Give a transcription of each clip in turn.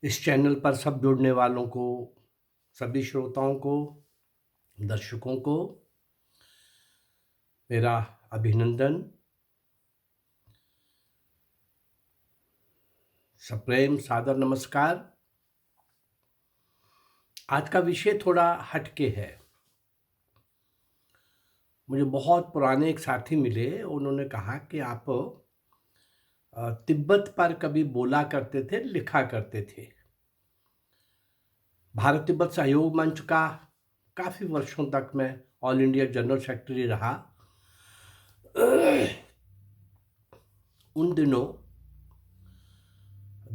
इस चैनल पर सब जुड़ने वालों को, सभी श्रोताओं को, दर्शकों को मेरा अभिनंदन, सप्रेम सादर नमस्कार। आज का विषय थोड़ा हटके है। मुझे बहुत पुराने एक साथी मिले, उन्होंने कहा कि आप तिब्बत पर कभी बोला करते थे, लिखा करते थे। भारत तिब्बत सहयोग मंच का काफ़ी वर्षों तक मैं ऑल इंडिया जनरल सेक्रेटरी रहा। उन दिनों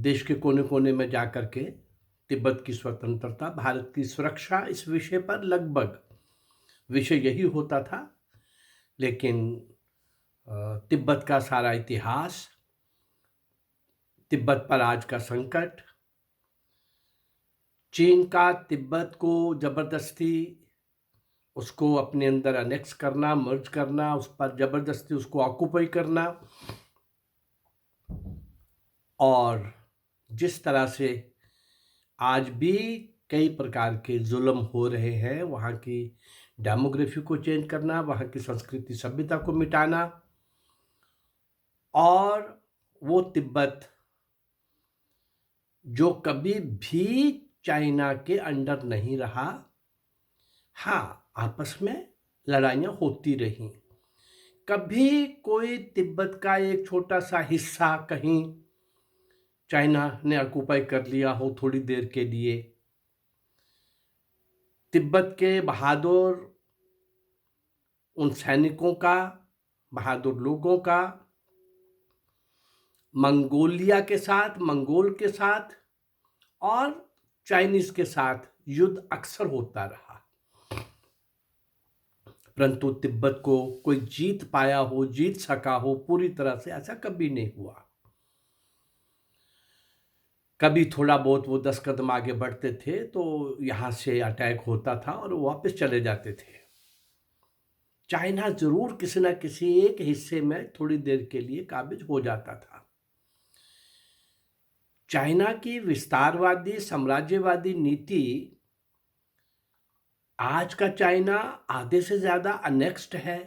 देश के कोने कोने में जाकर के तिब्बत की स्वतंत्रता, भारत की सुरक्षा, इस विषय पर लगभग विषय यही होता था। लेकिन तिब्बत का सारा इतिहास, तिब्बत पर आज का संकट, चीन का तिब्बत को जबरदस्ती उसको अपने अंदर अनेक्स करना, मर्ज करना, उस पर जबरदस्ती उसको ऑक्युपाई करना, और जिस तरह से आज भी कई प्रकार के जुल्म हो रहे हैं, वहाँ की डेमोग्राफी को चेंज करना, वहाँ की संस्कृति सभ्यता को मिटाना, और वो तिब्बत जो कभी भी चाइना के अंडर नहीं रहा। हाँ, आपस में लड़ाइयाँ होती रहीं। कभी कोई तिब्बत का एक छोटा सा हिस्सा कहीं चाइना ने ऑक्युपाई कर लिया हो थोड़ी देर के लिए। तिब्बत के बहादुर उन सैनिकों का, बहादुर लोगों का मंगोलिया के साथ, मंगोल के साथ और चाइनीज के साथ युद्ध अक्सर होता रहा, परंतु तिब्बत को कोई जीत पाया हो, जीत सका हो पूरी तरह से, ऐसा कभी नहीं हुआ। कभी थोड़ा बहुत वो 10 कदम आगे बढ़ते थे तो यहाँ से अटैक होता था और वो वापस चले जाते थे। चाइना जरूर किसी न किसी एक हिस्से में थोड़ी देर के लिए काबिज हो जाता था। चाइना की विस्तारवादी साम्राज्यवादी नीति, आज का चाइना आधे से ज्यादा अनेक्स्ड है।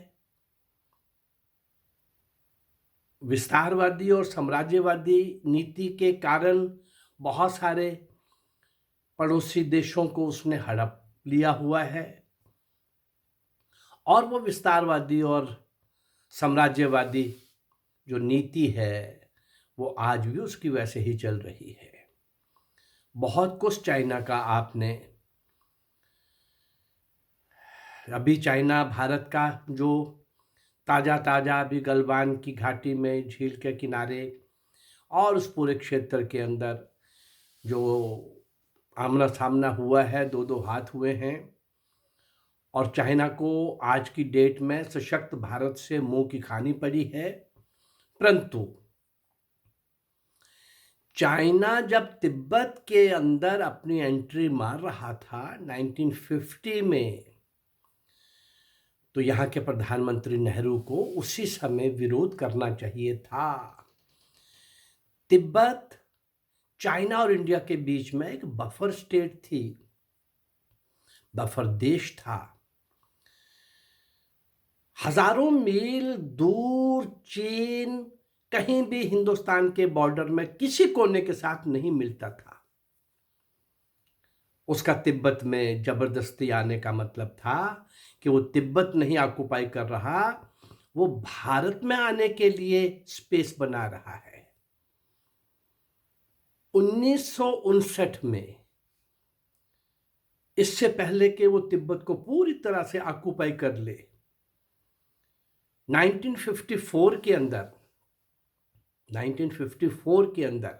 विस्तारवादी और साम्राज्यवादी नीति के कारण बहुत सारे पड़ोसी देशों को उसने हड़प लिया हुआ है, और वो विस्तारवादी और साम्राज्यवादी जो नीति है वो आज भी उसकी वैसे ही चल रही है। बहुत कुछ चाइना का आपने, अभी चाइना भारत का जो ताज़ा ताज़ा अभी गलवान की घाटी में झील के किनारे और उस पूरे क्षेत्र के अंदर जो आमना सामना हुआ है, दो दो हाथ हुए हैं, और चाइना को आज की डेट में सशक्त भारत से मुंह की खानी पड़ी है। परंतु चाइना जब तिब्बत के अंदर अपनी एंट्री मार रहा था 1950 में, तो यहाँ के प्रधानमंत्री नेहरू को उसी समय विरोध करना चाहिए था। तिब्बत चाइना और इंडिया के बीच में एक बफर स्टेट थी, बफर देश था। हजारों मील दूर चीन कहीं भी हिंदुस्तान के बॉर्डर में किसी कोने के साथ नहीं मिलता था। उसका तिब्बत में जबरदस्ती आने का मतलब था कि वो तिब्बत नहीं ऑक्युपाई कर रहा, वो भारत में आने के लिए स्पेस बना रहा है। 1959 में, इससे पहले कि वो तिब्बत को पूरी तरह से ऑक्युपाई कर ले, 1954 के अंदर 1954 के अंदर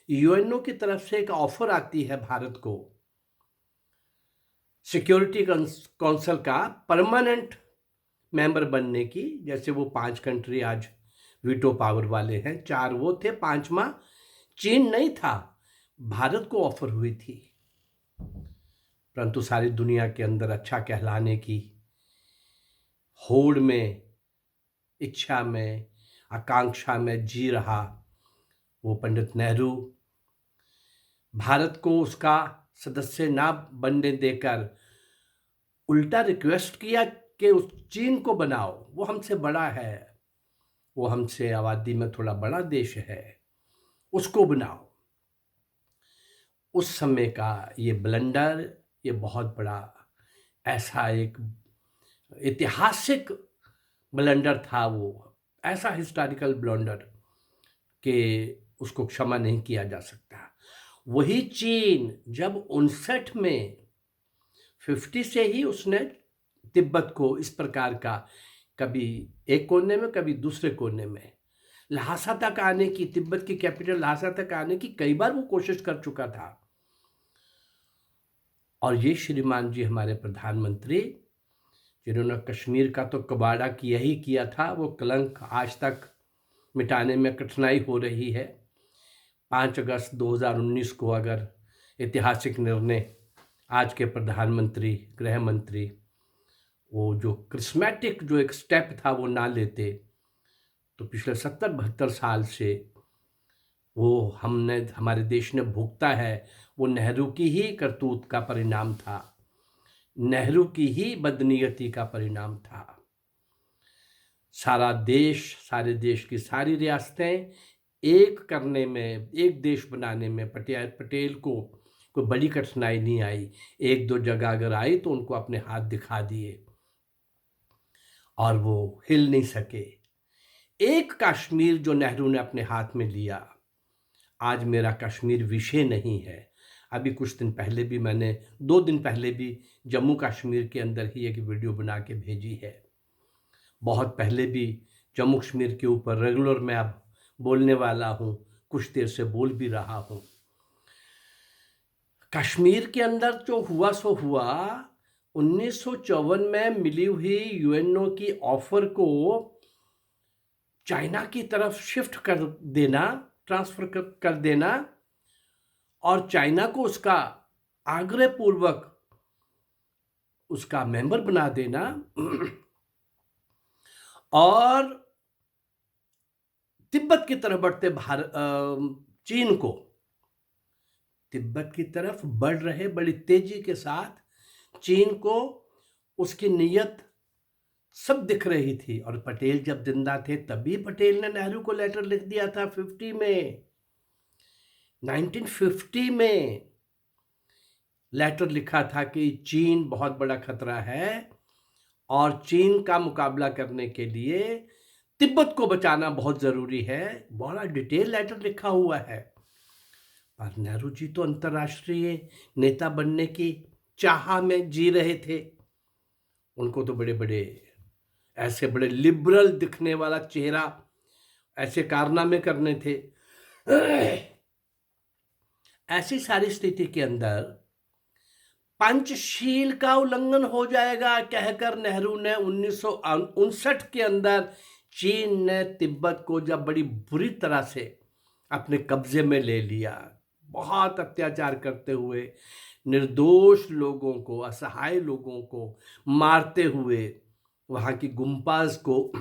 यूएनओ की तरफ से एक ऑफर आती है भारत को, सिक्योरिटी काउंसिल का परमानेंट मेंबर बनने की। जैसे वो 5 कंट्री आज वीटो पावर वाले हैं, 4 वो थे, 5वां चीन नहीं था, भारत को ऑफर हुई थी। परंतु सारी दुनिया के अंदर अच्छा कहलाने की होड़ में, इच्छा में, आकांक्षा में जी रहा वो पंडित नेहरू भारत को उसका सदस्य ना बनने देकर उल्टा रिक्वेस्ट किया कि उस चीन को बनाओ, वो हमसे बड़ा है, वो हमसे आबादी में थोड़ा बड़ा देश है, उसको बनाओ। उस समय का ये ब्लंडर, ये बहुत बड़ा ऐसा एक ऐतिहासिक ब्लंडर था, वो ऐसा हिस्टोरिकल ब्लंडर कि उसको क्षमा नहीं किया जा सकता। वही चीन जब 59 में 50 से ही उसने तिब्बत को इस प्रकार का, कभी एक कोने में कभी दूसरे कोने में, ल्हासा तक आने की, तिब्बत की कैपिटल ल्हासा तक आने की कई बार वो कोशिश कर चुका था। और ये श्रीमान जी हमारे प्रधानमंत्री, जिन्होंने कश्मीर का तो कबाड़ा किया ही किया था, वो कलंक आज तक मिटाने में कठिनाई हो रही है। 5 अगस्त 2019 को अगर ऐतिहासिक निर्णय आज के प्रधानमंत्री, गृह मंत्री, वो जो क्रिस्मेटिक जो एक स्टेप था वो ना लेते, तो पिछले 70-72 साल से वो हमारे देश ने भुगता है, वो नेहरू की ही करतूत का परिणाम था, नेहरू की ही बदनीयती का परिणाम था। सारा देश, सारे देश की सारी रियासतें एक करने में, एक देश बनाने में पटेल को कोई बड़ी कठिनाई नहीं आई। 1-2 जगह अगर आई तो उनको अपने हाथ दिखा दिए और वो हिल नहीं सके। एक कश्मीर जो नेहरू ने अपने हाथ में लिया, आज मेरा कश्मीर विषय नहीं है। अभी कुछ दिन पहले भी मैंने, 2 दिन पहले भी जम्मू कश्मीर के अंदर ही एक वीडियो बना के भेजी है। बहुत पहले भी जम्मू कश्मीर के ऊपर रेगुलर मैं अब बोलने वाला हूँ, कुछ देर से बोल भी रहा हूँ। कश्मीर के अंदर जो हुआ सो हुआ, 1954 में मिली हुई यूएनओ की ऑफर को चाइना की तरफ शिफ्ट कर देना, ट्रांसफर कर देना, और चाइना को उसका आग्रह पूर्वक उसका मेंबर बना देना और तिब्बत की तरफ बढ़ते चीन को तिब्बत की तरफ बढ़ रहे बड़ी तेजी के साथ चीन को उसकी नीयत सब दिख रही थी। और पटेल जब जिंदा थे तभी पटेल ने नेहरू को लेटर लिख दिया था 1950 में लेटर लिखा था कि चीन बहुत बड़ा खतरा है और चीन का मुकाबला करने के लिए तिब्बत को बचाना बहुत जरूरी है। बड़ा डिटेल लेटर लिखा हुआ है। पर नेहरू जी तो अंतर्राष्ट्रीय नेता बनने की चाह में जी रहे थे। उनको तो बड़े बड़े ऐसे बड़े लिबरल दिखने वाला चेहरा, ऐसे कारनामे करने थे। ऐसी सारी स्थिति के अंदर पंचशील का उल्लंघन हो जाएगा कहकर नेहरू ने 1959 के अंदर चीन ने तिब्बत को जब बड़ी बुरी तरह से अपने कब्जे में ले लिया, बहुत अत्याचार करते हुए निर्दोष लोगों को, असहाय लोगों को मारते हुए, वहां की गुम्पाज को,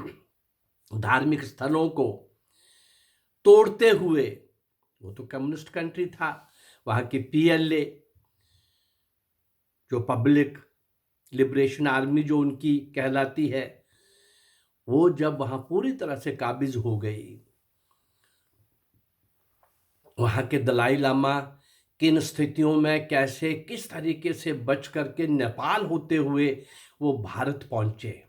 धार्मिक स्थलों को तोड़ते हुए, वो तो कम्युनिस्ट कंट्री था, वहां की पीएलए जो पब्लिक लिबरेशन आर्मी जो उनकी कहलाती है, वो जब वहां पूरी तरह से काबिज हो गई, वहां के दलाई लामा किन स्थितियों में कैसे किस तरीके से बच करके नेपाल होते हुए वो भारत पहुंचे।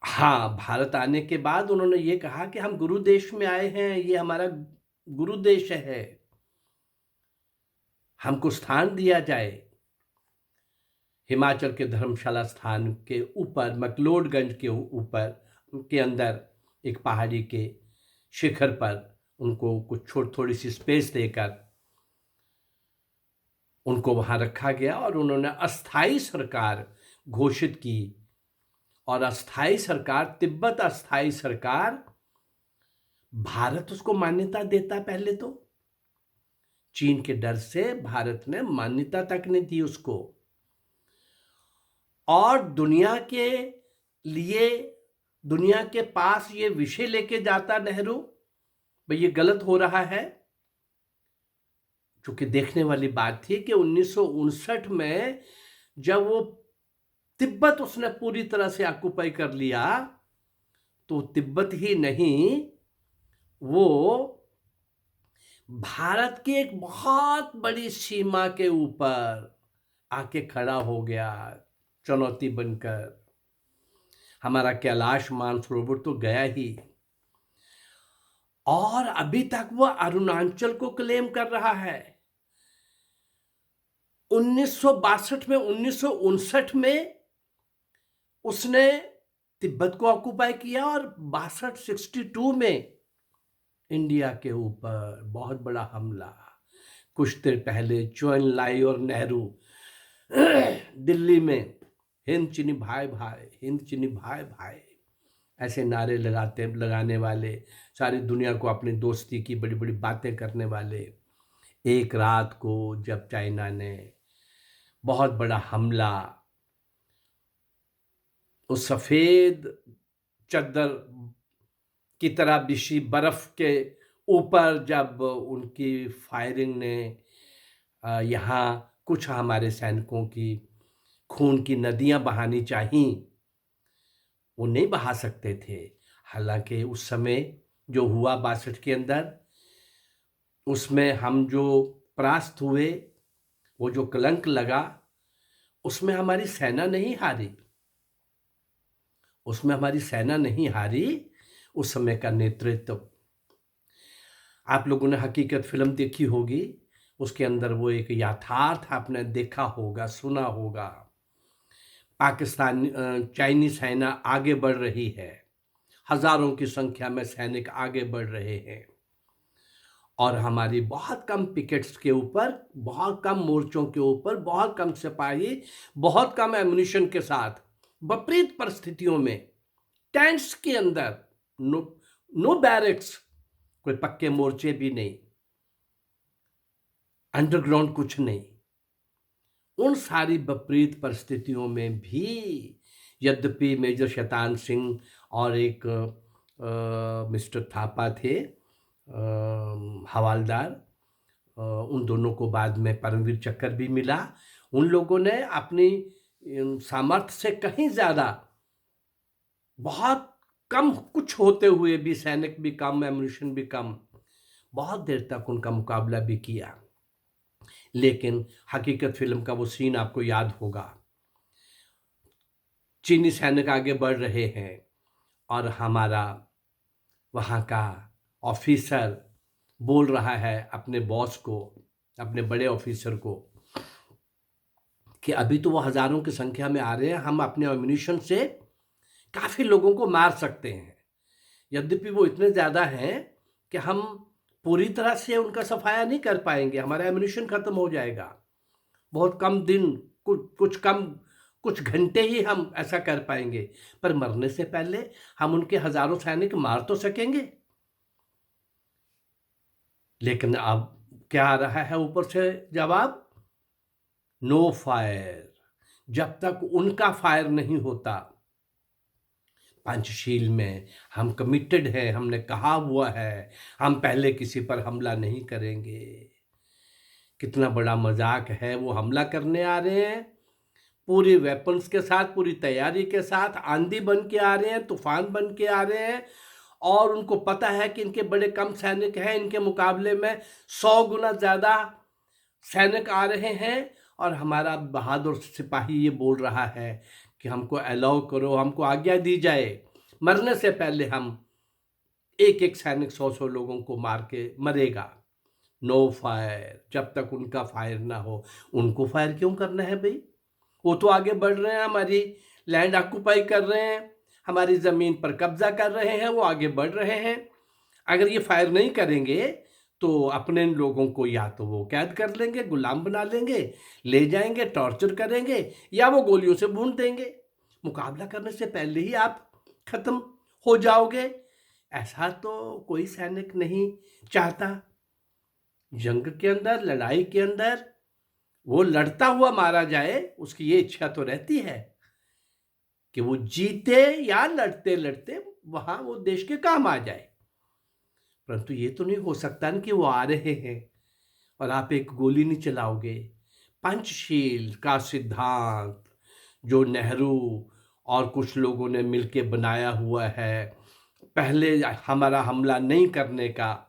हाँ, भारत आने के बाद उन्होंने ये कहा कि हम गुरु देश में आए हैं, ये हमारा गुरु देश है, हमको स्थान दिया जाए। हिमाचल के धर्मशाला स्थान के ऊपर, मैक्लोडगंज के ऊपर के अंदर एक पहाड़ी के शिखर पर उनको कुछ थोड़ी सी स्पेस देकर उनको वहां रखा गया और उन्होंने अस्थाई सरकार घोषित की। और अस्थाई सरकार, तिब्बत अस्थाई सरकार, भारत उसको मान्यता देता। पहले तो चीन के डर से भारत ने मान्यता तक नहीं दी उसको। और दुनिया के लिए, दुनिया के पास ये विषय लेके जाता नेहरू, भाई ये गलत हो रहा है, चूँकि देखने वाली बात थी कि 1959 में जब वो तिब्बत उसने पूरी तरह से ऑक्युपाई कर लिया, तो तिब्बत ही नहीं, वो भारत की एक बहुत बड़ी सीमा के ऊपर आके खड़ा हो गया, चुनौती बनकर। हमारा कैलाश मानसरोवर तो गया ही, और अभी तक वो अरुणाचल को क्लेम कर रहा है। 1962 में, 1959 में उसने तिब्बत को ऑक्युपाई किया, और 62 में इंडिया के ऊपर बहुत बड़ा हमला। कुछ देर पहले चौन लाई और नेहरू दिल्ली में हिंद चीनी भाई भाई, हिंद चीनी भाई भाई ऐसे नारे लगाने वाले, सारी दुनिया को अपनी दोस्ती की बड़ी बड़ी बातें करने वाले, एक रात को जब चाइना ने बहुत बड़ा हमला, उस सफ़ेद चद्दर की तरह बिछी बर्फ के ऊपर जब उनकी फायरिंग ने यहाँ कुछ हमारे सैनिकों की खून की नदियां बहानी चाहिए, वो नहीं बहा सकते थे। हालांकि उस समय जो हुआ 62 के अंदर, उसमें हम जो परास्त हुए, वो जो कलंक लगा, उसमें हमारी सेना नहीं हारी, उसमें हमारी सेना नहीं हारी। उस समय का नेतृत्व, आप लोगों ने हकीकत फिल्म देखी होगी, उसके अंदर वो एक यथार्थ आपने देखा होगा, सुना होगा। पाकिस्तान चाइनीज सेना आगे बढ़ रही है, हजारों की संख्या में सैनिक आगे बढ़ रहे हैं, और हमारी बहुत कम पिकेट्स के ऊपर, बहुत कम मोर्चों के ऊपर, बहुत कम सिपाही, बहुत कम एम्युनिशन के साथ, विपरीत परिस्थितियों में, टेंट्स के अंदर, नो बैरक्स, कोई पक्के मोर्चे भी नहीं, अंडरग्राउंड कुछ नहीं, उन सारी विपरीत परिस्थितियों में भी यद्यपि मेजर शैतान सिंह और एक मिस्टर थापा थे, हवालदार, उन दोनों को बाद में परमवीर चक्र भी मिला। उन लोगों ने अपनी सामर्थ्य से कहीं ज़्यादा, बहुत कम कुछ होते हुए भी, सैनिक भी कम, एम्युनिशन भी कम, बहुत देर तक उनका मुकाबला भी किया। लेकिन हकीकत फिल्म का वो सीन आपको याद होगा, चीनी सैनिक आगे बढ़ रहे हैं और हमारा वहाँ का ऑफिसर बोल रहा है अपने बॉस को, अपने बड़े ऑफिसर को, कि अभी तो वो हजारों की संख्या में आ रहे हैं, हम अपने एम्युनिशन से काफ़ी लोगों को मार सकते हैं। यद्यपि वो इतने ज़्यादा हैं कि हम पूरी तरह से उनका सफाया नहीं कर पाएंगे, हमारा एम्युनिशन ख़त्म हो जाएगा। बहुत कम दिन, कुछ घंटे ही हम ऐसा कर पाएंगे, पर मरने से पहले हम उनके हजारों सैनिक मार तो सकेंगे। लेकिन अब क्या आ रहा है ऊपर से जवाब? No fire. जब तक उनका फायर नहीं होता। पंचशील में हम कमिटेड हैं, हमने कहा हुआ है हम पहले किसी पर हमला नहीं करेंगे। कितना बड़ा मजाक है, वो हमला करने आ रहे हैं पूरी वेपन्स के साथ, पूरी तैयारी के साथ, आंधी बन के आ रहे हैं, तूफान बन के आ रहे हैं, और उनको पता है कि इनके बड़े कम सैनिक हैं, इनके मुकाबले में 100 गुना ज़्यादा सैनिक आ रहे हैं, और हमारा बहादुर सिपाही ये बोल रहा है कि हमको अलाउ करो, हमको आज्ञा दी जाए, मरने से पहले हम एक एक सैनिक 100 लोगों को मार के मरेगा। No fire. जब तक उनका फायर ना हो। उनको फायर क्यों करना है भाई? वो तो आगे बढ़ रहे हैं, हमारी लैंड ऑक्युपाई कर रहे हैं, हमारी ज़मीन पर कब्जा कर रहे हैं, वो आगे बढ़ रहे हैं। अगर ये फायर नहीं करेंगे तो अपने लोगों को या तो वो कैद कर लेंगे, गुलाम बना लेंगे, ले जाएंगे, टॉर्चर करेंगे, या वो गोलियों से भून देंगे। मुकाबला करने से पहले ही आप खत्म हो जाओगे। ऐसा तो कोई सैनिक नहीं चाहता। जंग के अंदर, लड़ाई के अंदर वो लड़ता हुआ मारा जाए, उसकी ये इच्छा तो रहती है कि वो जीते या लड़ते लड़ते वहां वो देश के काम आ जाए। परंतु ये तो नहीं हो सकता कि वो आ रहे हैं और आप एक गोली नहीं चलाओगे। पंचशील का सिद्धांत जो नेहरू और कुछ लोगों ने मिलके बनाया हुआ है, पहले हमारा हमला नहीं करने का,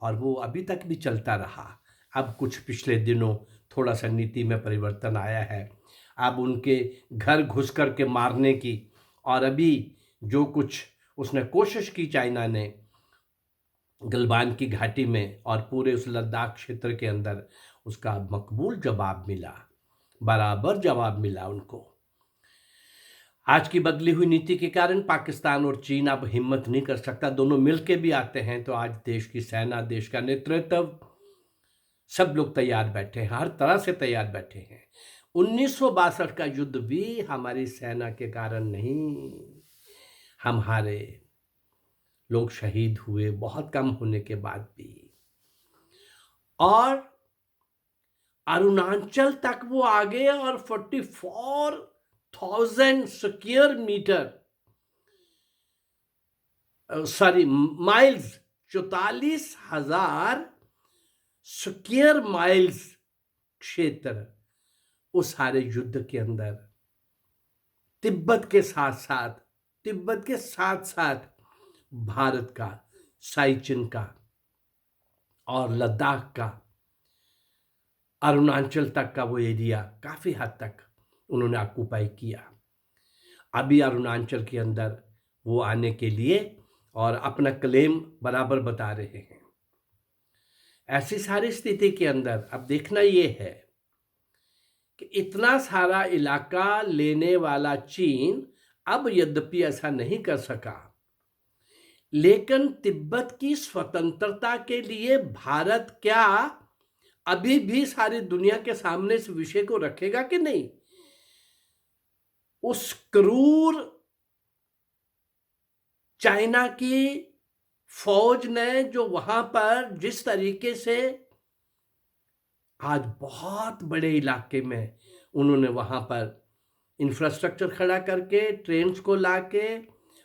और वो अभी तक भी चलता रहा। अब कुछ पिछले दिनों थोड़ा सा नीति में परिवर्तन आया है, अब उनके घर घुस कर के मारने की, और अभी जो कुछ उसने कोशिश की चाइना ने गलवान की घाटी में और पूरे उस लद्दाख क्षेत्र के अंदर, उसका मकबूल जवाब मिला, बराबर जवाब मिला उनको। आज की बदली हुई नीति के कारण पाकिस्तान और चीन अब हिम्मत नहीं कर सकता, दोनों मिलके भी आते हैं तो आज देश की सेना, देश का नेतृत्व, सब लोग तैयार बैठे हैं, हर तरह से तैयार बैठे हैं। 1962 का युद्ध भी हमारी सेना के कारण नहीं, हम हारे, लोग शहीद हुए बहुत कम होने के बाद भी। और अरुणाचल तक वो आ गए और 44,000 square metre, sorry miles, 44,000 square miles क्षेत्र उस सारे युद्ध के अंदर तिब्बत के साथ साथ भारत का, साइचिन का और लद्दाख का, अरुणाचल तक का वो एरिया काफ़ी हद तक उन्होंने ऑक्यूपाई किया। अभी अरुणाचल के अंदर वो आने के लिए और अपना क्लेम बराबर बता रहे हैं। ऐसी सारी स्थिति के अंदर अब देखना ये है कि इतना सारा इलाका लेने वाला चीन अब यद्यपि ऐसा नहीं कर सका, लेकिन तिब्बत की स्वतंत्रता के लिए भारत क्या अभी भी सारी दुनिया के सामने इस विषय को रखेगा कि नहीं? उस क्रूर चाइना की फौज ने जो वहां पर जिस तरीके से आज बहुत बड़े इलाके में उन्होंने वहां पर इंफ्रास्ट्रक्चर खड़ा करके, ट्रेन्स को लाके,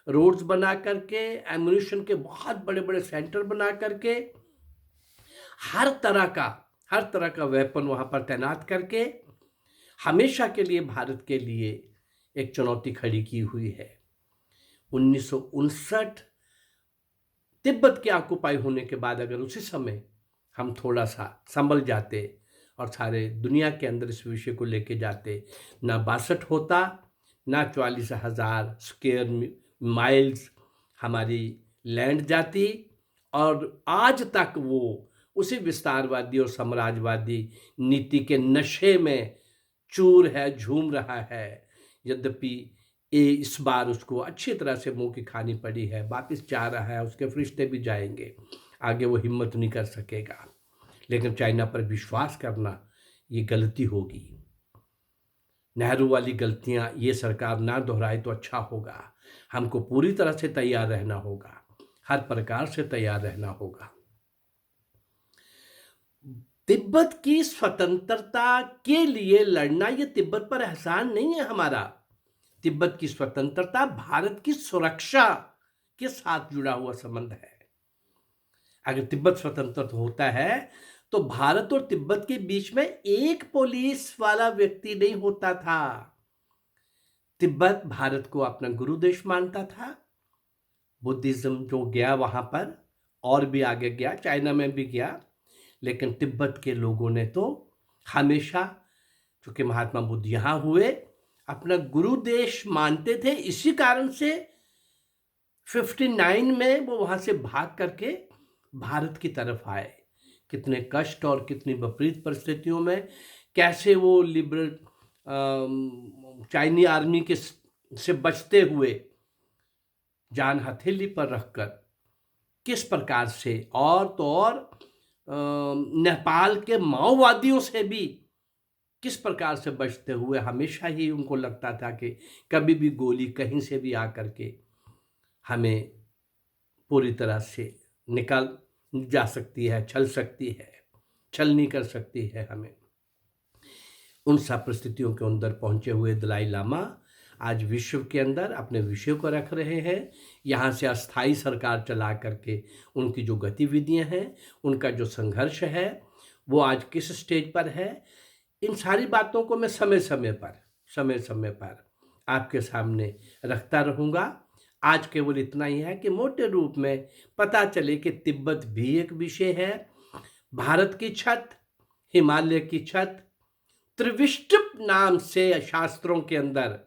रोड्स बना करके, एम्यूनिशन के बहुत बड़े बड़े सेंटर बना करके, हर तरह का वेपन वहां पर तैनात करके हमेशा के लिए भारत के लिए एक चुनौती खड़ी की हुई है। 1959 तिब्बत के ऑक्युपाई होने के बाद अगर उसी समय हम थोड़ा सा संभल जाते और सारे दुनिया के अंदर इस विषय को लेके जाते, ना 62 होता, ना 44,000 स्क्वायर माइल्स हमारी लैंड जाती, और आज तक वो उसी विस्तारवादी और साम्राज्यवादी नीति के नशे में चूर है, झूम रहा है। यद्यपि इस बार उसको अच्छी तरह से मुंह की खानी पड़ी है, वापिस जा रहा है, उसके फरिश्ते भी जाएंगे, आगे वो हिम्मत नहीं कर सकेगा। लेकिन चाइना पर विश्वास करना ये गलती होगी। नेहरू वाली गलतियां ये सरकार ना दोहराए तो अच्छा होगा। हमको पूरी तरह से तैयार रहना होगा, हर प्रकार से तैयार रहना होगा। तिब्बत की स्वतंत्रता के लिए लड़ना ये तिब्बत पर एहसान नहीं है हमारा। तिब्बत की स्वतंत्रता भारत की सुरक्षा के साथ जुड़ा हुआ संबंध है। अगर तिब्बत स्वतंत्र होता है तो भारत और तिब्बत के बीच में एक पुलिस वाला व्यक्ति नहीं होता था। तिब्बत भारत को अपना गुरु देश मानता था। बुद्धिज्म जो गया वहां पर और भी आगे गया, चाइना में भी गया, लेकिन तिब्बत के लोगों ने तो हमेशा, चूंकि महात्मा बुद्ध यहां हुए, अपना गुरु देश मानते थे। इसी कारण से 59 में वो वहां से भाग करके भारत की तरफ आए। कितने कष्ट और कितनी विपरीत परिस्थितियों में कैसे वो लिबरल चाइनी आर्मी के से बचते हुए जान हथेली पर रखकर किस प्रकार से, और तो और नेपाल के माओवादियों से भी किस प्रकार से बचते हुए, हमेशा ही उनको लगता था कि कभी भी गोली कहीं से भी आकर के हमें पूरी तरह से निकाल जा सकती है, छल नहीं कर सकती है हमें। उन सब परिस्थितियों के अंदर पहुंचे हुए दलाई लामा आज विश्व के अंदर अपने विषय को रख रहे हैं। यहाँ से अस्थाई सरकार चला करके उनकी जो गतिविधियां हैं, उनका जो संघर्ष है, वो आज किस स्टेज पर है, इन सारी बातों को मैं समय समय पर आपके सामने रखता रहूँगा। आज केवल इतना ही है कि मोटे रूप में पता चले कि तिब्बत भी एक विषय है, भारत की छत, हिमालय की छत, त्रिविष्टप नाम से शास्त्रों के अंदर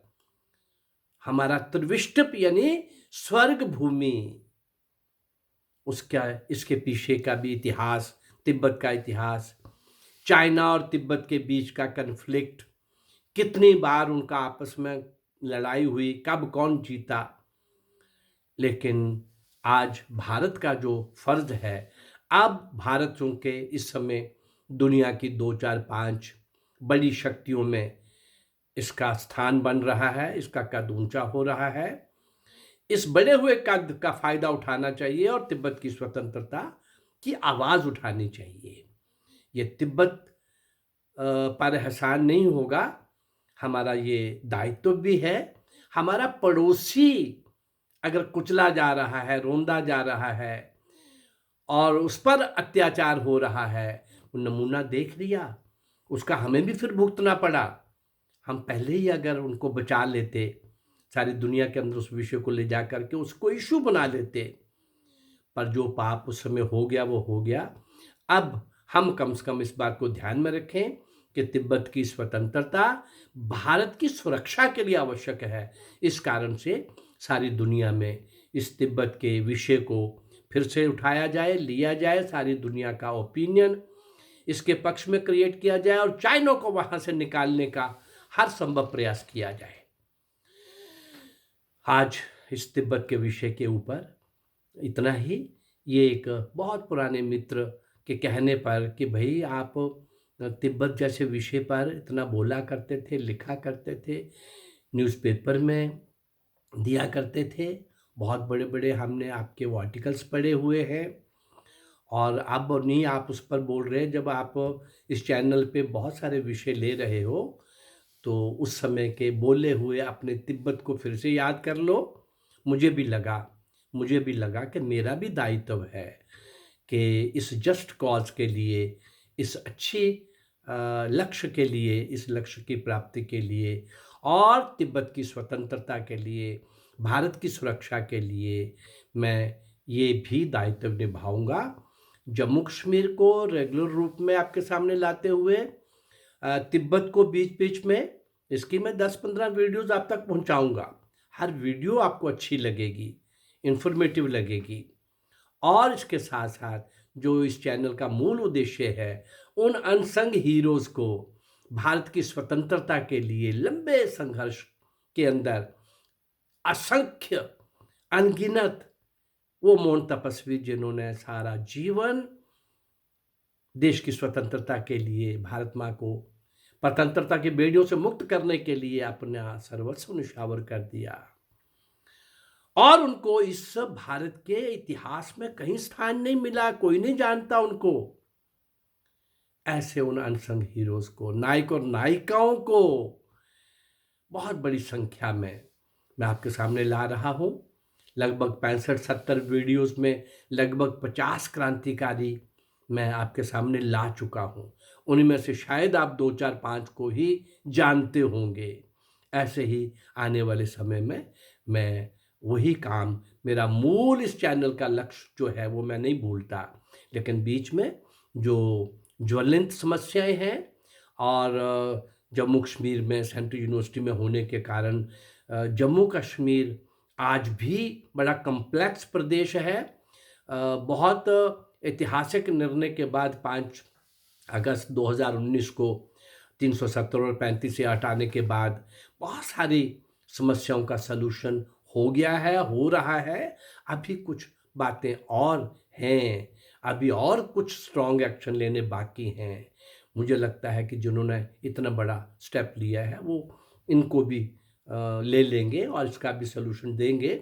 हमारा त्रिविष्टप यानी स्वर्ग भूमि, उसका इसके पीछे का भी इतिहास, तिब्बत का इतिहास, चाइना और तिब्बत के बीच का कन्फ्लिक्ट, कितनी बार उनका आपस में लड़ाई हुई, कब कौन जीता। लेकिन आज भारत का जो फर्ज है, अब भारत चूंकि इस समय दुनिया की 2 4 5 बड़ी शक्तियों में इसका स्थान बन रहा है, इसका कद ऊंचा हो रहा है, इस बड़े हुए कद का फायदा उठाना चाहिए और तिब्बत की स्वतंत्रता की आवाज उठानी चाहिए। ये तिब्बत पर एहसान नहीं होगा, हमारा ये दायित्व भी है। हमारा पड़ोसी अगर कुचला जा रहा है, रोंदा जा रहा है और उस पर अत्याचार हो रहा है, वो नमूना देख लिया, उसका हमें भी फिर भुगतना पड़ा। हम पहले ही अगर उनको बचा लेते, सारी दुनिया के अंदर उस विषय को ले जा करके उसको इशू बना लेते, पर जो पाप उस समय हो गया वो हो गया। अब हम कम से कम इस बात को ध्यान में रखें कि तिब्बत की स्वतंत्रता भारत की सुरक्षा के लिए आवश्यक है। इस कारण से सारी दुनिया में इस तिब्बत के विषय को फिर से उठाया जाए, लिया जाए, सारी दुनिया का ओपिनियन इसके पक्ष में क्रिएट किया जाए और चाइना को वहां से निकालने का हर संभव प्रयास किया जाए। आज इस तिब्बत के विषय के ऊपर इतना ही। ये एक बहुत पुराने मित्र के कहने पर कि भाई आप तिब्बत जैसे विषय पर इतना बोला करते थे, लिखा करते थे, न्यूज़पेपर में दिया करते थे, बहुत बड़े बड़े हमने आपके वो आर्टिकल्स पढ़े हुए हैं, और अब नहीं आप उस पर बोल रहे। जब आप इस चैनल पे बहुत सारे विषय ले रहे हो तो उस समय के बोले हुए अपने तिब्बत को फिर से याद कर लो। मुझे भी लगा कि मेरा भी दायित्व है कि इस जस्ट कॉज के लिए, इस अच्छी लक्ष्य के लिए, इस लक्ष्य की प्राप्ति के लिए और तिब्बत की स्वतंत्रता के लिए, भारत की सुरक्षा के लिए मैं ये भी दायित्व निभाऊंगा। जम्मू कश्मीर को रेगुलर रूप में आपके सामने लाते हुए तिब्बत को बीच बीच में इसकी मैं 10-15 वीडियोस आप तक पहुंचाऊंगा। हर वीडियो आपको अच्छी लगेगी, इंफॉर्मेटिव लगेगी, और इसके साथ साथ जो इस चैनल का मूल उद्देश्य है, उन अनसंग हीरोज को, भारत की स्वतंत्रता के लिए लंबे संघर्ष के अंदर असंख्य, अनगिनत वो मौन तपस्वी जिन्होंने सारा जीवन देश की स्वतंत्रता के लिए, भारत माँ को स्वतंत्रता की बेड़ियों से मुक्त करने के लिए अपना सर्वस्व निछावर कर दिया, और उनको इस भारत के इतिहास में कहीं स्थान नहीं मिला, कोई नहीं जानता उनको। ऐसे उन अनसंग हीरोज को, नायक और नायिकाओं को बहुत बड़ी संख्या में मैं आपके सामने ला रहा हूं। लगभग 65-70 वीडियोस में लगभग 50 क्रांतिकारी मैं आपके सामने ला चुका हूं। उन्हीं में से शायद आप 2 4 5 को ही जानते होंगे। ऐसे ही आने वाले समय में मैं वही काम, मेरा मूल इस चैनल का लक्ष्य जो है वो मैं नहीं भूलता, लेकिन बीच में जो ज्वलंत समस्याएं हैं और जम्मू कश्मीर में सेंट्रल यूनिवर्सिटी में होने के कारण जम्मू कश्मीर आज भी बड़ा कम्प्लेक्स प्रदेश है। बहुत ऐतिहासिक निर्णय के बाद 5 अगस्त 2019 को 370 और 35 से हटाने के बाद बहुत सारी समस्याओं का सलूशन हो गया है, हो रहा है। अभी कुछ बातें और हैं, अभी और कुछ स्ट्रॉन्ग एक्शन लेने बाकी हैं। मुझे लगता है कि जिन्होंने इतना बड़ा स्टेप लिया है वो इनको भी ले लेंगे और इसका भी सलूशन देंगे।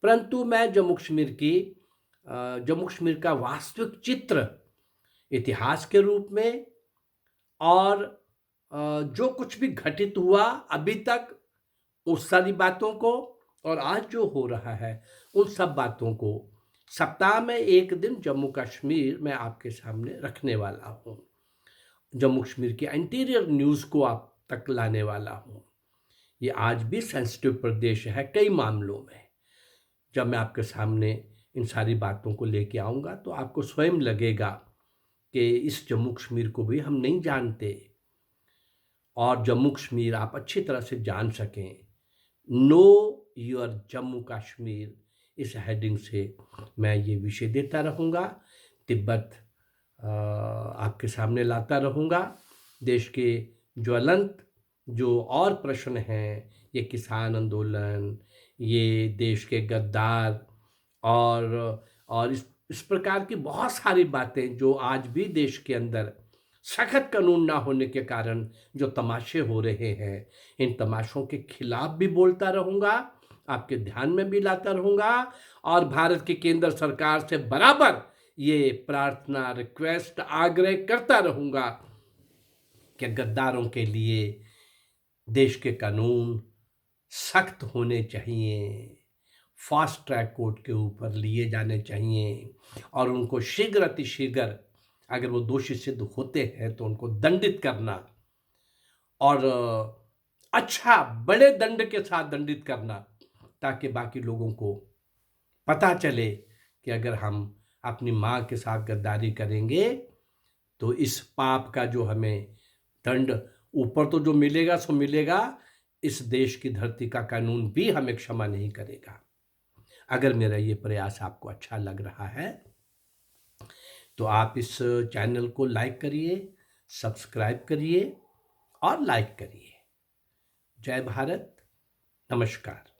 परंतु मैं जम्मू कश्मीर का वास्तविक चित्र इतिहास के रूप में और जो कुछ भी घटित हुआ अभी तक, उस सारी बातों को और आज जो हो रहा है उन सब बातों को सप्ताह में एक दिन जम्मू कश्मीर मैं आपके सामने रखने वाला हूँ। जम्मू कश्मीर की इंटीरियर न्यूज़ को आप तक लाने वाला हूँ। ये आज भी सेंसिटिव प्रदेश है कई मामलों में। जब मैं आपके सामने इन सारी बातों को लेके आऊँगा तो आपको स्वयं लगेगा कि इस जम्मू कश्मीर को भी हम नहीं जानते, और जम्मू कश्मीर आप अच्छी तरह से जान सकें। नो योर जम्मू कश्मीर, इस हेडिंग से मैं ये विषय देता रहूँगा। तिब्बत आपके सामने लाता रहूँगा। देश के ज्वलंत जो और प्रश्न हैं, ये किसान आंदोलन, ये देश के गद्दार और इस प्रकार की बहुत सारी बातें जो आज भी देश के अंदर सख्त कानून ना होने के कारण जो तमाशे हो रहे हैं, इन तमाशों के खिलाफ भी बोलता रहूँगा, आपके ध्यान में भी लाता रहूँगा। और भारत की केंद्र सरकार से बराबर ये प्रार्थना, रिक्वेस्ट, आग्रह करता रहूँगा कि गद्दारों के लिए देश के कानून सख्त होने चाहिए, फास्ट ट्रैक कोर्ट के ऊपर लिए जाने चाहिए, और उनको शीघ्र अतिशीघ्र अगर वो दोषी सिद्ध होते हैं तो उनको दंडित करना, और अच्छा बड़े दंड के साथ दंडित करना, ताकि बाकी लोगों को पता चले कि अगर हम अपनी माँ के साथ गद्दारी करेंगे तो इस पाप का जो हमें दंड ऊपर तो जो मिलेगा सो मिलेगा, इस देश की धरती का कानून भी हमें क्षमा नहीं करेगा। अगर मेरा ये प्रयास आपको अच्छा लग रहा है तो आप इस चैनल को लाइक करिए, सब्सक्राइब करिए और लाइक करिए। जय भारत, नमस्कार।